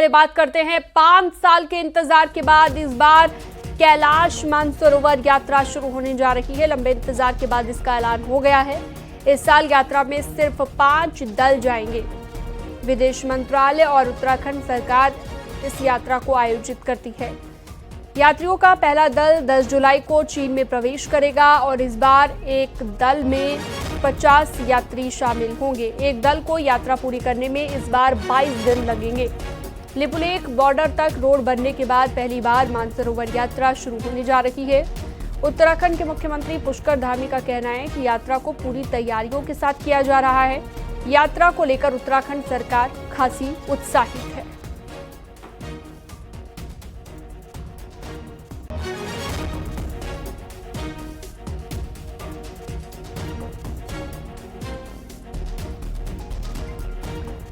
बात करते हैं 5 साल के इंतजार के बाद इस बार कैलाश मानसरोवर यात्रा शुरू होने जा रही है। लंबे इंतजार के बाद इसका ऐलान हो गया है। इस साल यात्रा में सिर्फ 5 दल जाएंगे। विदेश मंत्रालय और उत्तराखंड सरकार इस यात्रा को आयोजित करती है। यात्रियों का पहला दल 10 जुलाई को चीन में प्रवेश करेगा और इस बार एक दल में 50 यात्री शामिल होंगे। एक दल को यात्रा पूरी करने में इस बार 22 दिन लगेंगे। लिपुलेख बॉर्डर तक रोड बनने के बाद पहली बार मानसरोवर यात्रा शुरू होने जा रही है। उत्तराखंड के मुख्यमंत्री पुष्कर धामी का कहना है कि यात्रा को पूरी तैयारियों के साथ किया जा रहा है। यात्रा को लेकर उत्तराखंड सरकार खासी उत्साहित है।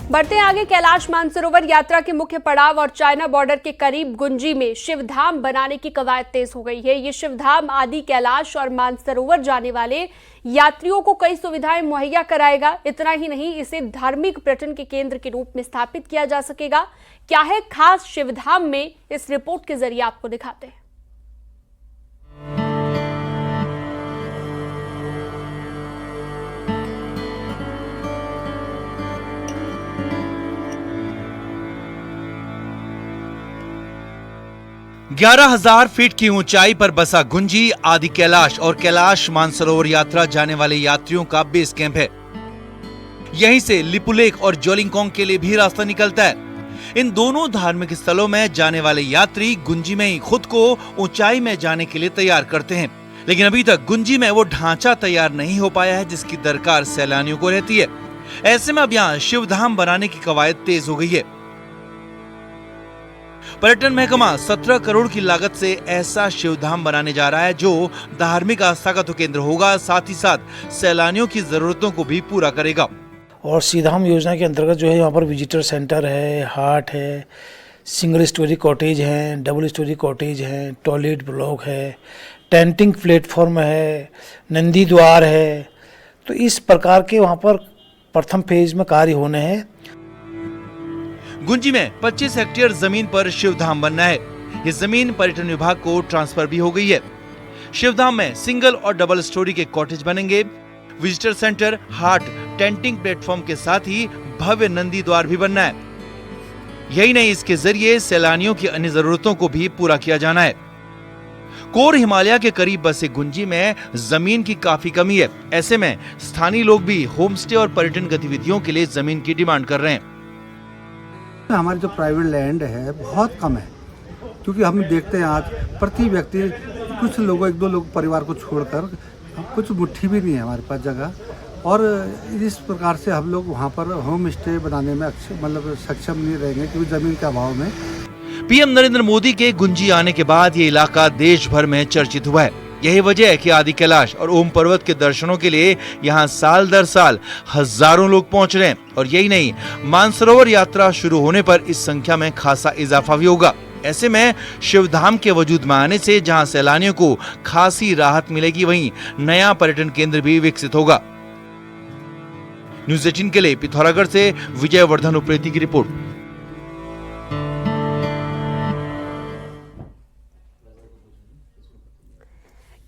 बढ़ते हैं आगे। कैलाश मानसरोवर यात्रा के मुख्य पड़ाव और चाइना बॉर्डर के करीब गुंजी में शिवधाम बनाने की कवायद तेज हो गई है। ये शिवधाम आदि कैलाश और मानसरोवर जाने वाले यात्रियों को कई सुविधाएं मुहैया कराएगा। इतना ही नहीं, इसे धार्मिक पर्यटन के केंद्र के रूप में स्थापित किया जा सकेगा। क्या है खास शिवधाम में, इस रिपोर्ट के जरिए आपको दिखाते हैं। 11,000 फीट की ऊंचाई पर बसा गुंजी आदि कैलाश और कैलाश मानसरोवर यात्रा जाने वाले यात्रियों का बेस कैंप है। यहीं से लिपुलेख और जोलिंगकोंग के लिए भी रास्ता निकलता है। इन दोनों धार्मिक स्थलों में जाने वाले यात्री गुंजी में ही खुद को ऊंचाई में जाने के लिए तैयार करते हैं, लेकिन अभी तक गुंजी में वो ढांचा तैयार नहीं हो पाया है जिसकी दरकार सैलानियों को रहती है। ऐसे में अब यहाँ शिवधाम बनाने की कवायद तेज हो गई है। पर्यटन महकमा 17 करोड़ की लागत से ऐसा शिवधाम बनाने जा रहा है जो धार्मिक आस्था का तो केंद्र होगा, साथ ही साथ सैलानियों की जरूरतों को भी पूरा करेगा। और सीधाम योजना के अंतर्गत जो है यहाँ पर विजिटर सेंटर है, हाट है, सिंगल स्टोरी कॉटेज है, डबल स्टोरी कॉटेज है, टॉयलेट ब्लॉक है, टेंटिंग प्लेटफॉर्म है, नंदी द्वार है। तो इस प्रकार के वहाँ पर प्रथम फेज में कार्य होने हैं। गुंजी में 25 हेक्टेयर जमीन पर शिवधाम बनना है। ये जमीन पर्यटन विभाग को ट्रांसफर भी हो गई है। शिवधाम में सिंगल और डबल स्टोरी के कॉटेज बनेंगे। विजिटर सेंटर, हाट, टेंटिंग प्लेटफॉर्म के साथ ही भव्य नंदी द्वार भी बनना है। यही नहीं, इसके जरिए सैलानियों की अन्य जरूरतों को भी पूरा किया जाना है। कोर हिमालय के करीब बसे गुंजी में जमीन की काफी कमी है। ऐसे में स्थानीय लोग भी होम स्टे और पर्यटन गतिविधियों के लिए जमीन की डिमांड कर रहे हैं। हमारी जो प्राइवेट लैंड है बहुत कम है, क्योंकि हम देखते हैं आज प्रति व्यक्ति कुछ लोगों, 1-2 लोग परिवार को छोड़कर कुछ मुट्ठी भी नहीं है हमारे पास जगह, और इस प्रकार से हम लोग वहाँ पर होम स्टे बनाने में मतलब सक्षम नहीं रहेंगे क्योंकि जमीन के अभाव में। पीएम नरेंद्र मोदी के गुंजी आने के बाद ये इलाका देश भर में चर्चित हुआ है। यही वजह है कि आदि कैलाश और ओम पर्वत के दर्शनों के लिए यहाँ साल दर साल हजारों लोग पहुंच रहे हैं। और यही नहीं, मानसरोवर यात्रा शुरू होने पर इस संख्या में खासा इजाफा भी होगा। ऐसे में शिवधाम के वजूद में आने से जहां सैलानियों को खासी राहत मिलेगी, वहीं नया पर्यटन केंद्र भी विकसित होगा। न्यूज़ 18 के लिए पिथौरागढ़ से विजयवर्धन उप्रेती की रिपोर्ट।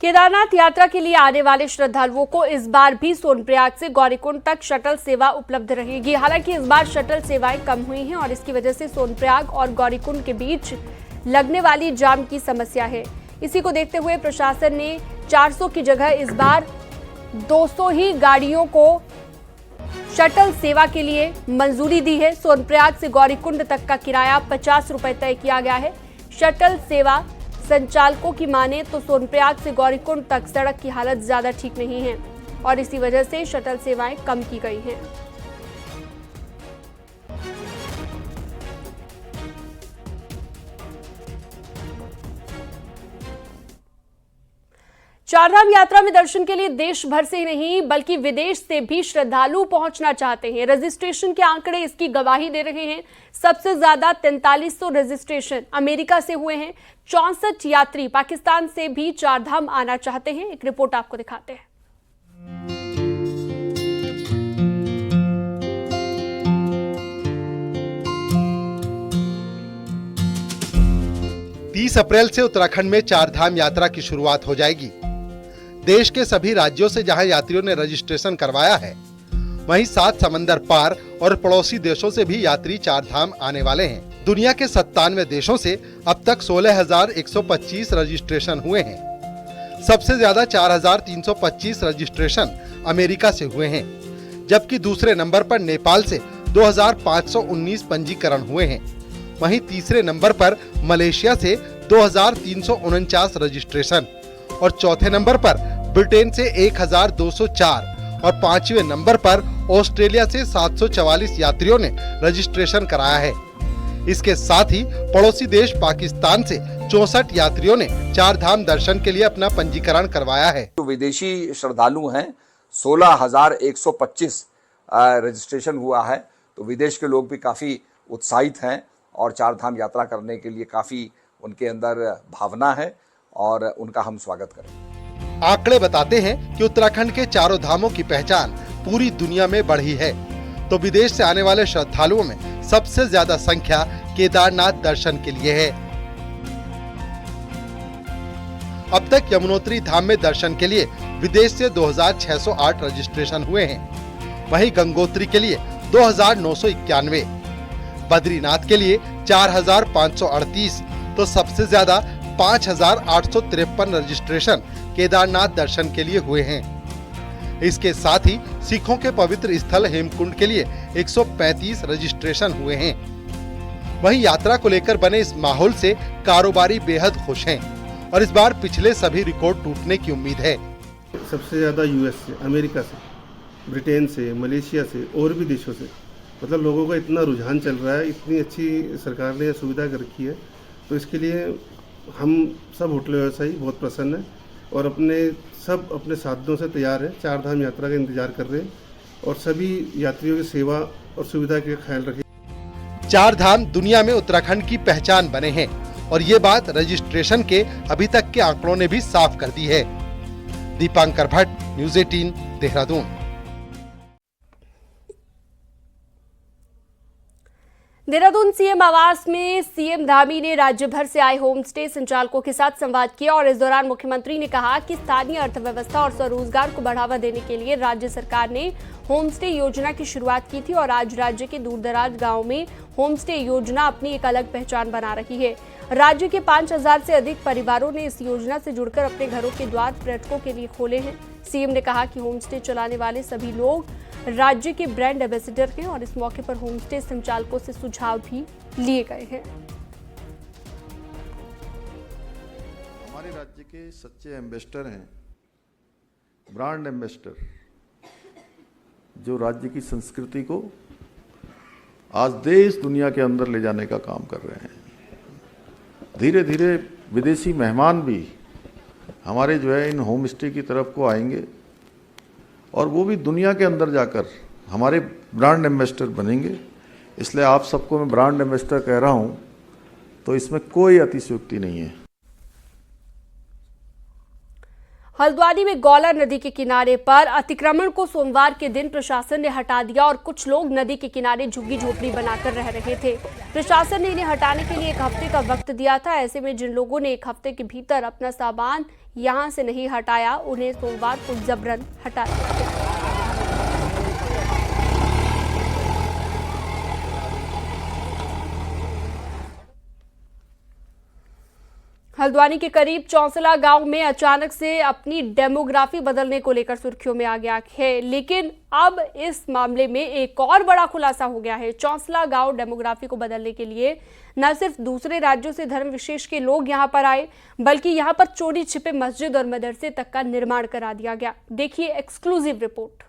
केदारनाथ यात्रा के लिए आने वाले श्रद्धालुओं को इस बार भी सोनप्रयाग से गौरीकुंड तक शटल सेवा उपलब्ध रहेगी। हालांकि इस बार शटल सेवाएं कम हुई हैं और इसकी वजह से सोनप्रयाग और गौरीकुंड के बीच लगने वाली जाम की समस्या है। इसी को देखते हुए प्रशासन ने 400 की जगह इस बार 200 ही गाड़ियों को शटल सेवा के लिए मंजूरी दी है। सोनप्रयाग से गौरीकुंड तक का किराया 50 रुपए तय किया गया है। शटल सेवा संचालकों की माने तो सोनप्रयाग से गौरीकुंड तक सड़क की हालत ज्यादा ठीक नहीं है और इसी वजह से शटल सेवाएं कम की गई हैं। चारधाम यात्रा में दर्शन के लिए देश भर से ही नहीं बल्कि विदेश से भी श्रद्धालु पहुंचना चाहते हैं। रजिस्ट्रेशन के आंकड़े इसकी गवाही दे रहे हैं। सबसे ज्यादा 4300 रजिस्ट्रेशन अमेरिका से हुए हैं। 64 यात्री पाकिस्तान से भी चारधाम आना चाहते हैं। एक रिपोर्ट आपको दिखाते हैं। 30 अप्रैल से उत्तराखंड में 4 धाम यात्रा की शुरुआत हो जाएगी। देश के सभी राज्यों से जहां यात्रियों ने रजिस्ट्रेशन करवाया है, वहीं 7 समंदर पार और पड़ोसी देशों से भी यात्री 4 धाम आने वाले हैं। दुनिया के 97 देशों से अब तक 16,125 रजिस्ट्रेशन हुए हैं। सबसे ज्यादा 4,325 रजिस्ट्रेशन अमेरिका से हुए हैं, जबकि दूसरे नंबर पर नेपाल से 2,519 पंजीकरण हुए हैं। वहीं तीसरे नंबर पर मलेशिया से 2,349 रजिस्ट्रेशन और चौथे नंबर पर ब्रिटेन से 1,204 और 5वें नंबर पर ऑस्ट्रेलिया से 744 यात्रियों ने रजिस्ट्रेशन कराया है। इसके साथ ही पड़ोसी देश पाकिस्तान से 64 यात्रियों ने 4 धाम दर्शन के लिए अपना पंजीकरण करवाया है। जो विदेशी श्रद्धालु हैं 16,125 रजिस्ट्रेशन हुआ है, तो विदेश के लोग भी काफी उत्साहित हैं और 4 धाम यात्रा करने के लिए काफी उनके अंदर भावना है और उनका हम स्वागत करें। आंकड़े बताते हैं कि उत्तराखंड के 4 धामों की पहचान पूरी दुनिया में बढ़ी है, तो विदेश से आने वाले श्रद्धालुओं में सबसे ज्यादा संख्या केदारनाथ दर्शन के लिए है। अब तक यमुनोत्री धाम में दर्शन के लिए विदेश से 2,608 रजिस्ट्रेशन हुए हैं। वहीं गंगोत्री के लिए 2,991, बद्रीनाथ के लिए 4,538, तो सबसे ज्यादा 5,853 रजिस्ट्रेशन केदारनाथ दर्शन के लिए हुए हैं। इसके साथ ही सिखों के पवित्र स्थल हेमकुंड के लिए 135 रजिस्ट्रेशन हुए हैं। वहीं यात्रा को लेकर बने इस माहौल से कारोबारी बेहद खुश हैं और इस बार पिछले सभी रिकॉर्ड टूटने की उम्मीद है। सबसे ज़्यादा यूएस से, अमेरिका से, ब्रिटेन से, मलेशिया से और भी देशों से, मतलब लोगों का इतना रुझान चल रहा है, इतनी अच्छी सरकार ने सुविधा कर रखी है, तो इसके लिए हम सब होटल व्यवसायी बहुत प्रसन्न हैं और अपने साधनों से तैयार है। 4 धाम यात्रा का इंतजार कर रहे हैं और सभी यात्रियों की सेवा और सुविधा का ख्याल रखें। 4 धाम दुनिया में उत्तराखंड की पहचान बने हैं और ये बात रजिस्ट्रेशन के अभी तक के आंकड़ों ने भी साफ कर दी है। दीपांकर भट्ट, न्यूज़ 18, देहरादून। देहरादून सीएम आवास में सीएम धामी ने राज्य भर से आए होम स्टे संचालकों के साथ संवाद किया और इस दौरान मुख्यमंत्री ने कहा कि स्थानीय अर्थव्यवस्था और स्वरोजगार को बढ़ावा देने के लिए राज्य सरकार ने होम स्टे योजना की शुरुआत की थी और आज राज्य के दूरदराज गांव में होम स्टे योजना अपनी एक अलग पहचान बना रही है। राज्य के 5,000 से अधिक परिवारों ने इस योजना से जुड़कर अपने घरों के द्वार पर्यटकों के लिए खोले हैं। सीएम ने कहा कि होम स्टे चलाने वाले सभी लोग राज्य के ब्रांड एम्बेसडर हैं और इस मौके पर होम स्टे संचालकों से सुझाव भी लिए गए हैं। हमारे राज्य के सच्चे एम्बेसडर हैं, ब्रांड एम्बेसडर, जो राज्य की संस्कृति को आज देश दुनिया के अंदर ले जाने का काम कर रहे हैं। धीरे धीरे विदेशी मेहमान भी हमारे जो है इन होम स्टे की तरफ को आएंगे और वो भी दुनिया के अंदर जाकर हमारे ब्रांड एम्बेसडर बनेंगे। इसलिए आप सबको मैं ब्रांड एम्बेसडर कह रहा हूँ, तो इसमें कोई अतिशयोक्ति नहीं है। हल्द्वानी में गौला नदी के किनारे पर अतिक्रमण को सोमवार के दिन प्रशासन ने हटा दिया और कुछ लोग नदी के किनारे झुग्गी झोपड़ी बनाकर रह रहे थे। प्रशासन ने इन्हें हटाने के लिए 1 हफ्ते का वक्त दिया था। ऐसे में जिन लोगों ने 1 हफ्ते के भीतर अपना सामान यहां से नहीं हटाया, उन्हें सोमवार को जबरन हटा दिया गया। हल्द्वानी के करीब चौंसला गांव में अचानक से अपनी डेमोग्राफी बदलने को लेकर सुर्खियों में आ गया है, लेकिन अब इस मामले में एक और बड़ा खुलासा हो गया है। चौंसला गांव डेमोग्राफी को बदलने के लिए न सिर्फ दूसरे राज्यों से धर्म विशेष के लोग यहां पर आए, बल्कि यहां पर चोरी छिपे मस्जिद और मदरसे तक का निर्माण करा दिया गया। देखिए एक्सक्लूसिव रिपोर्ट।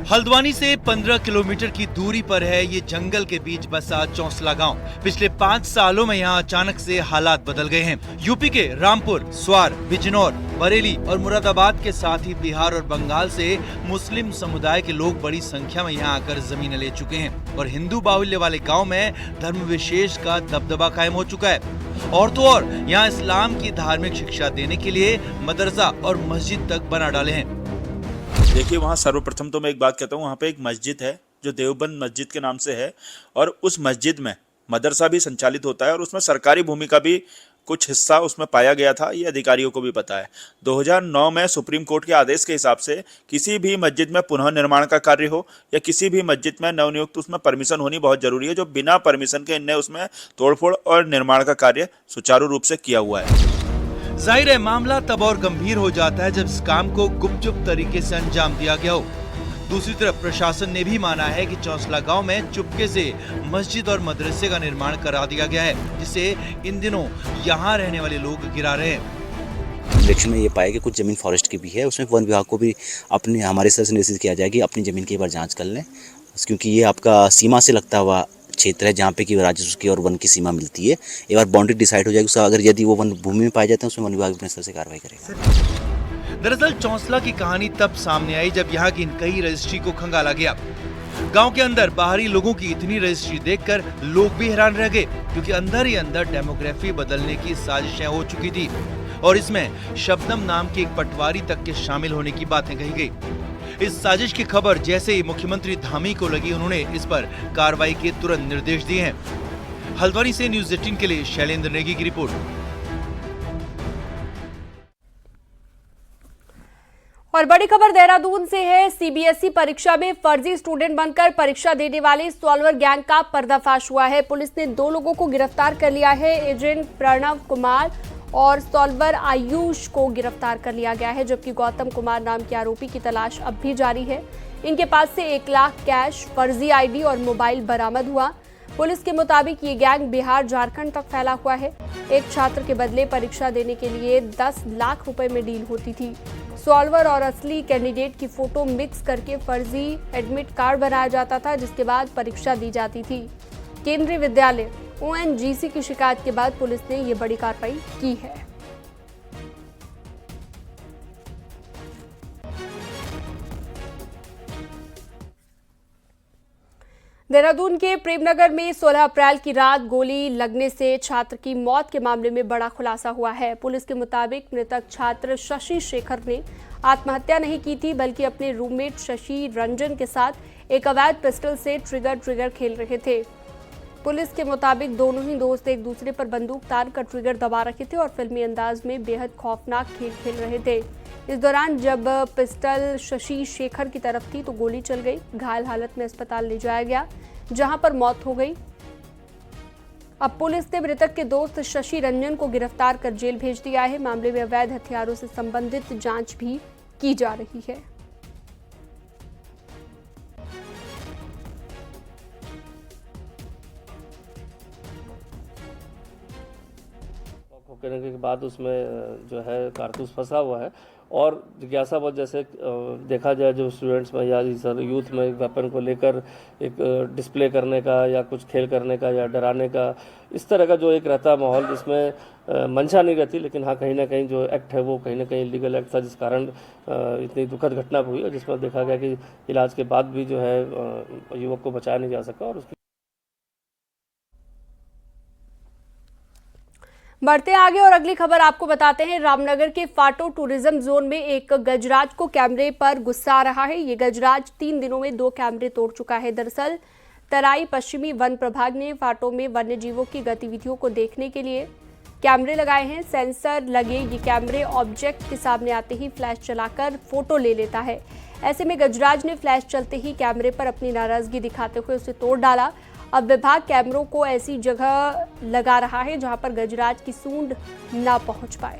हल्द्वानी से 15 किलोमीटर की दूरी पर है ये जंगल के बीच बसा चौंसला गांव। पिछले 5 सालों में यहाँ अचानक से हालात बदल गए हैं। यूपी के रामपुर, स्वार, बिजनौर, बरेली और मुरादाबाद के साथ ही बिहार और बंगाल से मुस्लिम समुदाय के लोग बड़ी संख्या में यहाँ आकर जमीनें ले चुके हैं और हिंदू बाहुल्य वाले गाँव में धर्म विशेष का दबदबा कायम हो चुका है। और तो और यहाँ इस्लाम की धार्मिक शिक्षा देने के लिए मदरसा और मस्जिद तक बना डाले हैं। देखिए वहाँ सर्वप्रथम तो मैं एक बात कहता हूँ, वहाँ पे एक मस्जिद है जो देवबंद मस्जिद के नाम से है, और उस मस्जिद में मदरसा भी संचालित होता है और उसमें सरकारी भूमि का भी कुछ हिस्सा उसमें पाया गया था, ये अधिकारियों को भी पता है। 2009 में सुप्रीम कोर्ट के आदेश के हिसाब से किसी भी मस्जिद में पुनः निर्माण का कार्य हो या किसी भी मस्जिद में नवनियुक्त, उसमें परमिशन होनी बहुत जरूरी है, जो बिना परमिशन के इनने उसमें तोड़फोड़ और निर्माण का कार्य सुचारू रूप से किया हुआ है। जाहिर है मामला तब और गंभीर हो जाता है जब इस काम को गुपचुप तरीके से अंजाम दिया गया हो। दूसरी तरफ प्रशासन ने भी माना है कि चौंसला गांव में चुपके से मस्जिद और मदरसे का निर्माण करा दिया गया है, जिसे इन दिनों यहां रहने वाले लोग गिरा रहे हैं। निरीक्षण में ये पाया कि कुछ जमीन फॉरेस्ट की भी है, उसमें वन विभाग को भी अपने हमारे स्तर से निर्देशित किया जाए कि अपनी जमीन की एक बार जांच कर लें, क्योंकि ये आपका सीमा से लगता हुआ क्षेत्र है जहाँ पे कि राजस्व की और वन की सीमा मिलती है। एक बार बाउंड्री डिसाइड हो जाएगी, उसका अगर यदि वो वन भूमि में पाए जाते हैं उसमें वन विभाग अपने स्तर से कार्रवाई करेगा। दरअसल चौंसला की कहानी तब सामने आई जब यहाँ की कई रजिस्ट्री को खंगाला गया। गांव के अंदर बाहरी लोगों की इतनी रजिस्ट्री देखकर लोग भी हैरान रह गए, क्योंकि अंदर ही अंदर डेमोग्राफी बदलने की साजिशें हो चुकी थी और इसमें शबनम नाम के एक पटवारी तक के शामिल होने की बातें कही गई। इस साजिश की खबर जैसे ही मुख्यमंत्री धामी को लगी, उन्होंने इस पर कार्रवाई के तुरंत निर्देश दिए हैं। हल्द्वानी से न्यूज़ 18 के लिए शैलेंद्र नेगी की रिपोर्ट। और बड़ी खबर देहरादून से है। सीबीएसई परीक्षा में फर्जी स्टूडेंट बनकर परीक्षा देने वाले सॉल्वर गैंग का पर्दाफाश हुआ है। पुलिस ने 2 लोगों को गिरफ्तार कर लिया है। एजेंट प्रणव कुमार और सॉल्वर आयुष को गिरफ्तार कर लिया गया है, जबकि गौतम कुमार नाम के आरोपी की तलाश अब भी जारी है। इनके पास से 1 लाख कैश, फर्जी आईडी और मोबाइल बरामद हुआ। पुलिस के मुताबिक ये गैंग बिहार झारखंड तक फैला हुआ है। एक छात्र के बदले परीक्षा देने के लिए 10 लाख रुपए में डील होती थी। सॉल्वर और असली कैंडिडेट की फोटो मिक्स करके फर्जी एडमिट कार्ड बनाया जाता था, जिसके बाद परीक्षा दी जाती थी। केंद्रीय विद्यालय ONGC की शिकायत के बाद पुलिस ने ये बड़ी कार्रवाई की है। देहरादून के प्रेमनगर में 16 अप्रैल की रात गोली लगने से छात्र की मौत के मामले में बड़ा खुलासा हुआ है। पुलिस के मुताबिक मृतक छात्र शशि शेखर ने आत्महत्या नहीं की थी, बल्कि अपने रूममेट शशि रंजन के साथ एक अवैध पिस्टल से ट्रिगर खेल रहे थे। पुलिस के मुताबिक दोनों ही दोस्त एक दूसरे पर बंदूक तान कर ट्रिगर दबा रखे थे और फिल्मी अंदाज में बेहद खौफनाक खेल खेल रहे थे। इस दौरान जब पिस्टल शशि शेखर की तरफ थी तो गोली चल गई। घायल हालत में अस्पताल ले जाया गया, जहां पर मौत हो गई। अब पुलिस ने मृतक के दोस्त शशि रंजन को गिरफ्तार कर जेल भेज दिया है। मामले में अवैध हथियारों से संबंधित जांच भी की जा रही है। करने के बाद उसमें जो है कारतूस फंसा हुआ है और जिज्ञासावश जैसे देखा जाए जो स्टूडेंट्स में या यूथ में वेपन को लेकर एक डिस्प्ले करने का या कुछ खेल करने का या डराने का, इस तरह का जो एक रहता माहौल जिसमें मंशा नहीं रहती, लेकिन हाँ कहीं ना कहीं जो एक्ट है वो कहीं ना कहीं इलीगल एक्ट था, जिस कारण इतनी दुखद घटना हुई और जिसमें देखा गया कि इलाज के बाद भी जो है युवक को बचाया नहीं जा सका। और उसकी बढ़ते आगे और अगली खबर आपको बताते हैं। रामनगर के फाटो टूरिज्म जोन में एक गजराज को कैमरे पर गुस्सा आ रहा है। ये गजराज 3 दिनों में 2 कैमरे तोड़ चुका है। दरअसल तराई पश्चिमी वन प्रभाग ने फाटो में वन्य जीवों की गतिविधियों को देखने के लिए कैमरे लगाए हैं। सेंसर लगे ये कैमरे ऑब्जेक्ट के सामने आते ही फ्लैश चलाकर फोटो ले लेता है। ऐसे में गजराज ने फ्लैश चलते ही कैमरे पर अपनी नाराजगी दिखाते हुए उसे तोड़ डाला। अब विभाग कैमरों को ऐसी जगह लगा रहा है जहां पर गजराज की सूंड ना पहुंच पाए।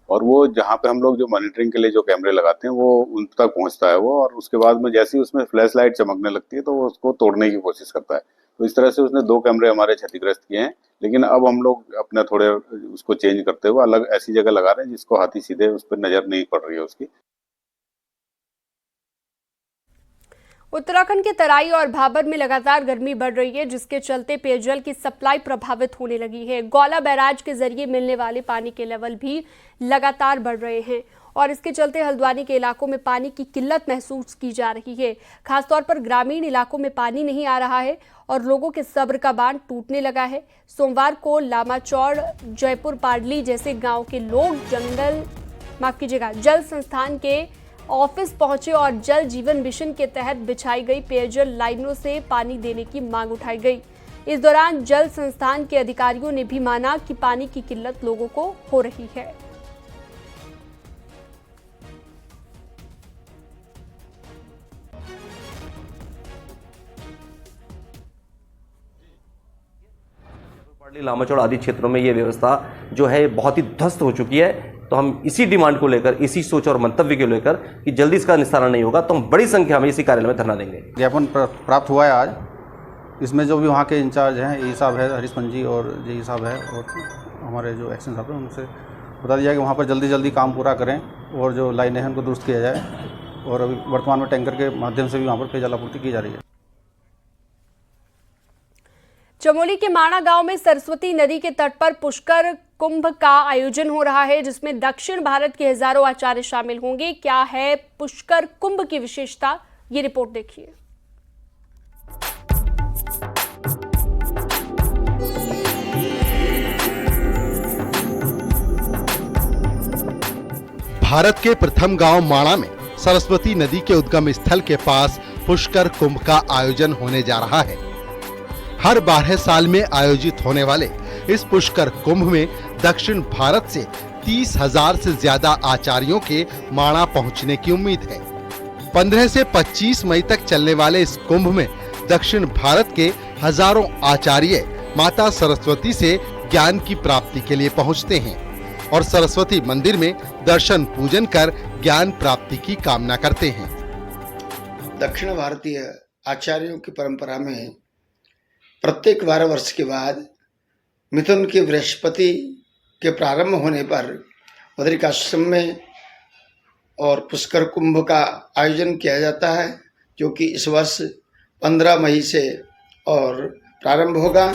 और वो जहाँ पे हम लोग जो मॉनिटरिंग के लिए जो कैमरे लगाते हैं वो उन तक पहुंचता है वो, और उसके बाद में जैसे ही उसमें फ्लैश लाइट चमकने लगती है तो वो उसको तोड़ने की कोशिश करता है। तो इस तरह से उसने 2 कैमरे हमारे क्षतिग्रस्त किए हैं, लेकिन अब हम लोग अपने थोड़े उसको चेंज करते हुए अलग ऐसी जगह लगा रहे हैं जिसको हाथी सीधे उस पर नजर नहीं पड़ रही है उसकी। उत्तराखंड के तराई और भाबर में लगातार गर्मी बढ़ रही है, जिसके चलते पेयजल की सप्लाई प्रभावित होने लगी है। गौला बैराज के जरिए मिलने वाले पानी के लेवल भी लगातार बढ़ रहे हैं और इसके चलते हल्द्वानी के इलाकों में पानी की किल्लत महसूस की जा रही है। खासतौर पर ग्रामीण इलाकों में पानी नहीं आ रहा है और लोगों के सब्र का बांध टूटने लगा है। सोमवार को लामाचौड़, जयपुर पाडली जैसे गाँव के लोग जल संस्थान के ऑफिस पहुंचे और जल जीवन मिशन के तहत बिछाई गई पेयजल लाइनों से पानी देने की मांग उठाई गई। इस दौरान जल संस्थान के अधिकारियों ने भी माना कि पानी की किल्लत लोगों को हो रही है। लामाचौड़ आदि क्षेत्रों में ये व्यवस्था जो है बहुत ही ध्वस्त हो चुकी है। तो हम इसी डिमांड को लेकर, इसी सोच और मंतव्य को लेकर कि जल्दी इसका निस्तारण नहीं होगा तो हम बड़ी संख्या में इसी कार्यालय में धरना देंगे। ज्ञापन प्राप्त हुआ है आज। इसमें जो भी वहाँ के इंचार्ज हैं, ए साहब है, हरीश पंजी और जे साहब है और हमारे जो एक्शन साहब हैं, उनसे बता दिया कि वहाँ पर जल्दी काम पूरा करें और जो लाइनें हैं उनको दुरुस्त किया जाए। और अभी वर्तमान में टैंकर के माध्यम से भी वहाँ पर पेयजल आपूर्ति की जा रही है। चमोली के माणा गांव में सरस्वती नदी के तट पर पुष्कर कुंभ का आयोजन हो रहा है, जिसमें दक्षिण भारत के हजारों आचार्य शामिल होंगे। क्या है पुष्कर कुंभ की विशेषता, ये रिपोर्ट देखिए। भारत के प्रथम गांव माणा में सरस्वती नदी के उद्गम स्थल के पास पुष्कर कुंभ का आयोजन होने जा रहा है। हर 12 साल में आयोजित होने वाले इस पुष्कर कुंभ में दक्षिण भारत से 30,000 से ज्यादा आचार्यों के माणा पहुंचने की उम्मीद है। 15 से 25 मई तक चलने वाले इस कुंभ में दक्षिण भारत के हजारों आचार्य माता सरस्वती से ज्ञान की प्राप्ति के लिए पहुंचते हैं और सरस्वती मंदिर में दर्शन पूजन कर ज्ञान प्राप्ति की कामना करते हैं। दक्षिण भारतीय आचार्यों की परंपरा में प्रत्येक 12 वर्ष के बाद मिथुन के बृहस्पति के प्रारंभ होने पर बद्रिकाश्रम में और पुष्कर कुंभ का आयोजन किया जाता है, जो कि इस वर्ष 15 मई से और प्रारंभ होगा।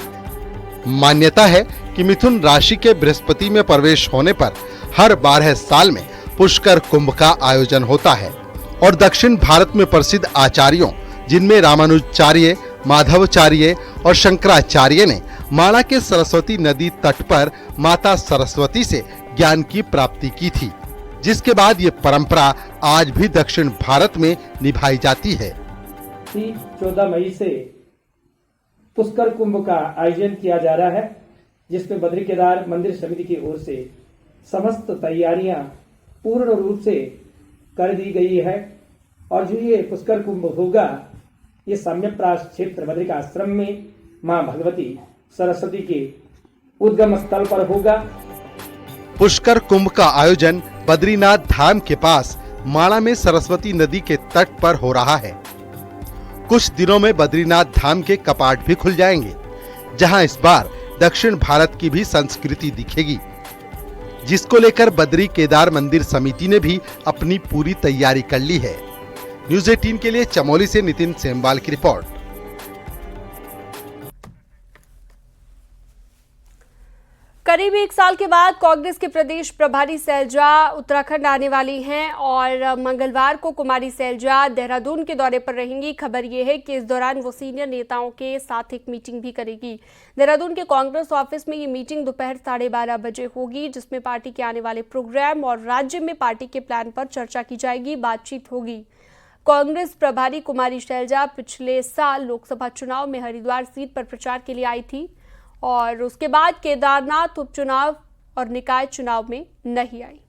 मान्यता है कि मिथुन राशि के बृहस्पति में प्रवेश होने पर हर 12 साल में पुष्कर कुंभ का आयोजन होता है और दक्षिण भारत में प्रसिद्ध आचार्यों, जिनमें रामानुजाचार्य, माधवाचार्य और शंकराचार्य ने माणा के सरस्वती नदी तट पर माता सरस्वती से ज्ञान की प्राप्ति की थी, जिसके बाद ये परंपरा आज भी दक्षिण भारत में निभाई जाती है। 14 मई से पुष्कर कुंभ का आयोजन किया जा रहा है, जिसमें बद्री केदार मंदिर समिति की ओर से समस्त तैयारियां पूर्ण रूप से कर दी गई है और जो ये पुष्कर कुंभ होगा, ये सम्यप्रास क्षेत्र बद्रिका आश्रम में मां भगवती सरस्वती के उद्गम स्थल पर होगा। पुष्कर कुंभ का आयोजन बद्रीनाथ धाम के पास माणा में सरस्वती नदी के तट पर हो रहा है। कुछ दिनों में बद्रीनाथ धाम के कपाट भी खुल जाएंगे, जहां इस बार दक्षिण भारत की भी संस्कृति दिखेगी, जिसको लेकर बद्री केदार मंदिर समिति ने भी अपनी पूरी तैयारी कर ली है। न्यूज़ 18 के लिए चमोली से नितिन सेमवाल की रिपोर्ट। करीब 1 साल के बाद कांग्रेस के प्रदेश प्रभारी सैलजा उत्तराखंड आने वाली हैं और मंगलवार को कुमारी सैलजा देहरादून के दौरे पर रहेंगी। खबर यह है कि इस दौरान वो सीनियर नेताओं के साथ एक मीटिंग भी करेगी। देहरादून के कांग्रेस ऑफिस में ये मीटिंग दोपहर 12:30 बजे होगी, जिसमें पार्टी के आने वाले प्रोग्राम और राज्य में पार्टी के प्लान पर चर्चा की जाएगी, बातचीत होगी। कांग्रेस प्रभारी कुमारी सैलजा पिछले साल लोकसभा चुनाव में हरिद्वार सीट पर प्रचार के लिए आई थी और उसके बाद केदारनाथ उपचुनाव और निकाय चुनाव में नहीं आई।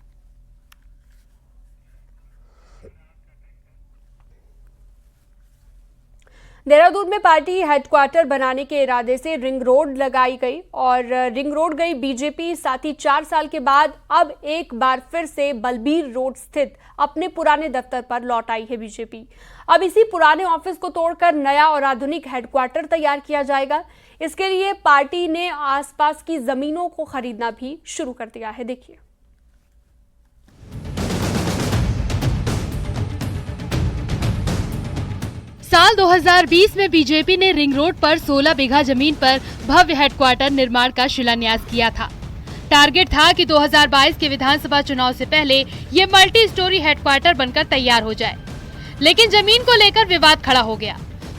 देहरादून में पार्टी हेडक्वार्टर बनाने के इरादे से रिंग रोड लगाई गई और रिंग रोड गई बीजेपी। साथ ही 4 साल के बाद अब एक बार फिर से बलबीर रोड स्थित अपने पुराने दफ्तर पर लौट आई है बीजेपी। अब इसी पुराने ऑफिस को तोड़कर नया और आधुनिक हेडक्वार्टर तैयार किया जाएगा। इसके लिए पार्टी ने आसपास की जमीनों को खरीदना भी शुरू कर दिया है। देखिए, साल 2020 में बीजेपी ने रिंग रोड पर 16 बीघा जमीन पर भव्य हेडक्वार्टर निर्माण का शिलान्यास किया था। टारगेट था कि 2022 के विधानसभा चुनाव से पहले ये मल्टी स्टोरी हेडक्वार्टर बनकर तैयार हो जाए, लेकिन जमीन को लेकर विवाद खड़ा हो गया।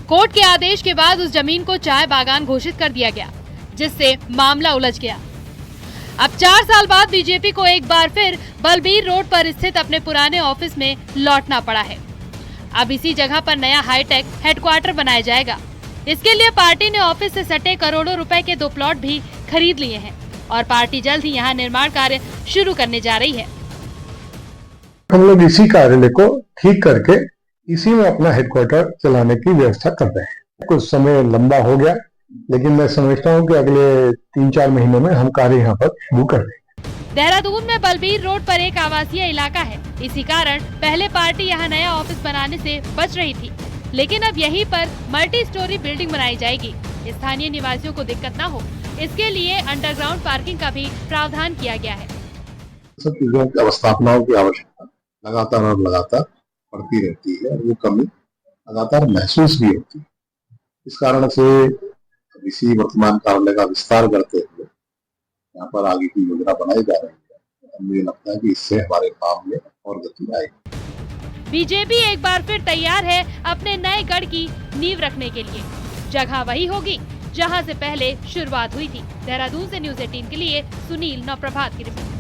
कोर्ट के आदेश के बाद उस जमीन को चाय बागान घोषित कर दिया गया, जिससे मामला उलझ गया। अब 4 साल बाद बीजेपी को एक बार फिर बलबीर रोड पर स्थित अपने पुराने ऑफिस में लौटना पड़ा है। अब इसी जगह पर नया हाईटेक हेडक्वार्टर बनाया जाएगा। इसके लिए पार्टी ने ऑफिस से सटे करोड़ों रुपए के 2 प्लॉट भी खरीद लिए हैं और पार्टी जल्द ही यहां निर्माण कार्य शुरू करने जा रही है। हम लोग इसी कार्यालय को ठीक करके इसी में अपना हेडक्वार्टर चलाने की व्यवस्था कर रहे हैं। कुछ समय लंबा हो गया, लेकिन मैं समझता हूं कि अगले 3-4 महीनों में हम कार्य यहाँ पर शुरू कर देंगे। देहरादून में बलबीर रोड पर एक आवासीय इलाका है। इसी कारण पहले पार्टी यहाँ नया ऑफिस बनाने से बच रही थी, लेकिन अब यहीं पर मल्टी स्टोरी बिल्डिंग बनाई जाएगी। स्थानीय निवासियों को दिक्कत न हो, इसके लिए अंडरग्राउंड पार्किंग का भी प्रावधान किया गया है। सब चीजों की अवस्थापनाओं की आवश्यकता लगातार बढ़ती रहती है और वो कमी लगातार महसूस भी होती है। इस कारण से इसी वर्तमान कार्यालय का विस्तार करते हुए यहाँ पर आगे की योजना बनाई जा रही है। मुझे लगता है कि इससे हमारे काम में और गति आएगी। बीजेपी एक बार फिर तैयार है अपने नए गढ़ की नींव रखने के लिए। जगह वही होगी जहां से पहले शुरुआत हुई थी। देहरादून से न्यूज़ 18 के लिए सुनील नवप्रभात की रिपोर्ट।